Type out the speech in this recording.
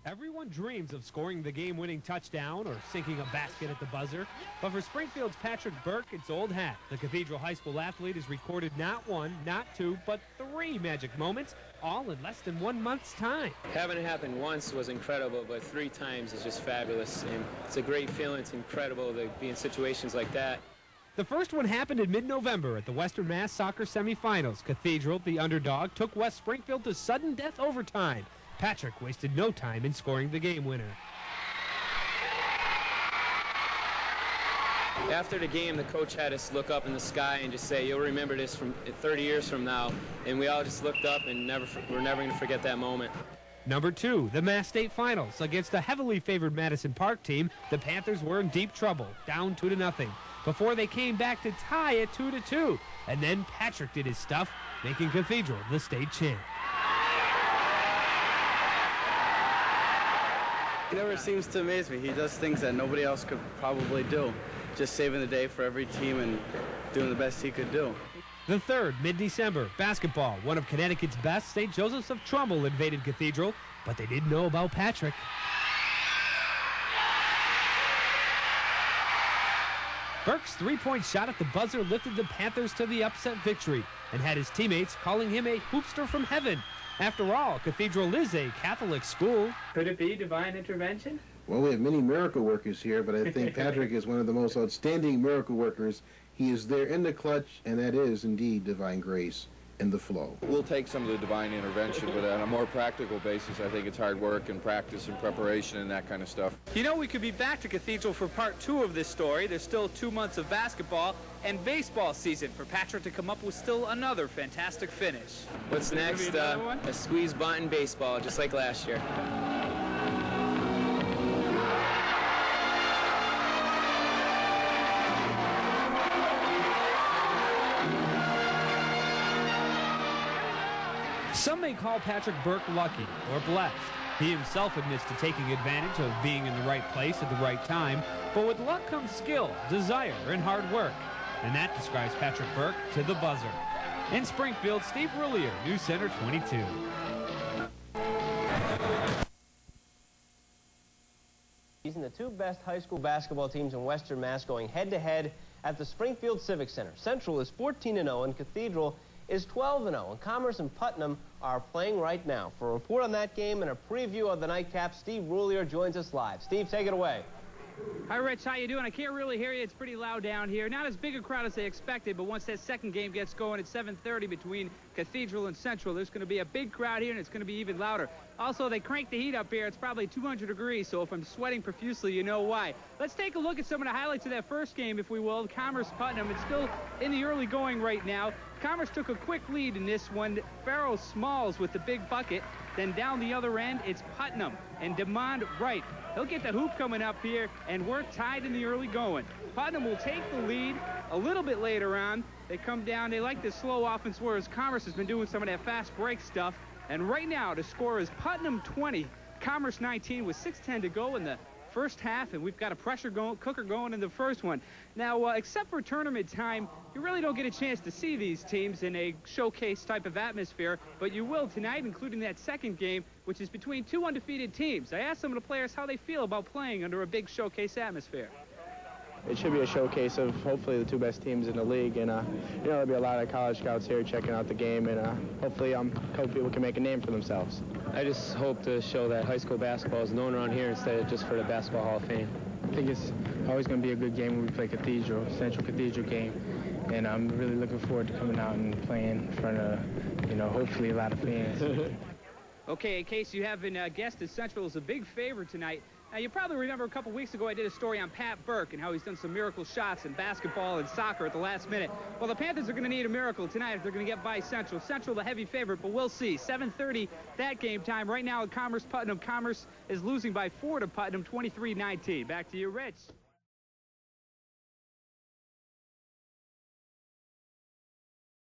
Everyone dreams of scoring the game-winning touchdown or sinking a basket at the buzzer. But for Springfield's Patrick Burke, it's old hat. The Cathedral High School athlete has recorded not one, not two, but 3 magic moments, all in less than 1 month's time. Having it happen once was incredible, but 3 times is just fabulous. And it's a great feeling. It's incredible to be in situations like that. The first one happened in mid-November at the Western Mass Soccer semifinals. Cathedral, the underdog, took West Springfield to sudden death overtime. Patrick wasted no time in scoring the game winner. After the game, the coach had us look up in the sky and just say, "You'll remember this from 30 years from now." And we all just looked up, and we're never going to forget that moment. Number 2, the Mass State Finals. Against a heavily favored Madison Park team, the Panthers were in deep trouble, down 2-0, before they came back to tie at 2-2. And then Patrick did his stuff, making Cathedral the state champ. He never seems to amaze me. He does things that nobody else could probably do. Just saving the day for every team and doing the best he could do. The third, mid-December, basketball. One of Connecticut's best, St. Joseph's of Trumbull invaded Cathedral, but they didn't know about Patrick. Burke's 3-point shot at the buzzer lifted the Panthers to the upset victory and had his teammates calling him a hoopster from heaven. After all, Cathedral is a Catholic school. Could it be divine intervention? Well, we have many miracle workers here, but I think Patrick is one of the most outstanding miracle workers. He is there in the clutch, and that is indeed divine grace in the flow. We'll take some of the divine intervention, but on a more practical basis, I think it's hard work and practice and preparation and that kind of stuff. You know, we could be back to Cathedral for part 2 of this story. There's still 2 months of basketball and baseball season for Patrick to come up with still another fantastic finish. What's next? A squeeze button baseball, just like last year. Some may call Patrick Burke lucky or blessed. He himself admits to taking advantage of being in the right place at the right time, but with luck comes skill, desire, and hard work. And that describes Patrick Burke to the buzzer. In Springfield, Steve Roulier, News Center 22. The 2 best high school basketball teams in Western Mass going head-to-head at the Springfield Civic Center. Central is 14-0 and Cathedral is 12-0, and Commerce and Putnam are playing right now. For a report on that game and a preview of the nightcap, Steve Roulier joins us live. Steve, take it away. Hi, Rich. How you doing? I can't really hear you. It's pretty loud down here. Not as big a crowd as they expected, but once that second game gets going at 7:30 between Cathedral and Central, there's going to be a big crowd here, and it's going to be even louder. Also, they cranked the heat up here. It's probably 200 degrees, so if I'm sweating profusely, you know why. Let's take a look at some of the highlights of that first game, if we will. Commerce-Putnam. It's still in the early going right now. Commerce took a quick lead in this one. Farrell Smalls with the big bucket. Then down the other end, it's Putnam and DeMond Wright. He'll get the hoop coming up here, and we're tied in the early going. Putnam will take the lead a little bit later on. They come down. They like the slow offense, whereas Commerce has been doing some of that fast break stuff. And right now, the score is Putnam 20, Commerce 19 with 6:10 to go in the first half, and we've got a pressure cooker going in the first one. Now, except for tournament time, you really don't get a chance to see these teams in a showcase type of atmosphere, but you will tonight, including that second game, which is between 2 undefeated teams. I asked some of the players how they feel about playing under a big showcase atmosphere. It should be a showcase of hopefully the 2 best teams in the league, and you know, there'll be a lot of college scouts here checking out the game, and hopefully a couple people can make a name for themselves. I just hope to show that high school basketball is known around here instead of just for the Basketball Hall of Fame. I think it's always going to be a good game when we play Cathedral, Central Cathedral game, and I'm really looking forward to coming out and playing in front of, you know, hopefully a lot of fans. Okay, in case you haven't guessed it, Central is a big favorite tonight. Now, you probably remember a couple weeks ago I did a story on Pat Burke and how he's done some miracle shots in basketball and soccer at the last minute. Well, the Panthers are going to need a miracle tonight if they're going to get by Central. Central, the heavy favorite, but we'll see. 7:30, that game time. Right now at Commerce-Putnam, Commerce is losing by 4 to Putnam, 23-19. Back to you, Rich.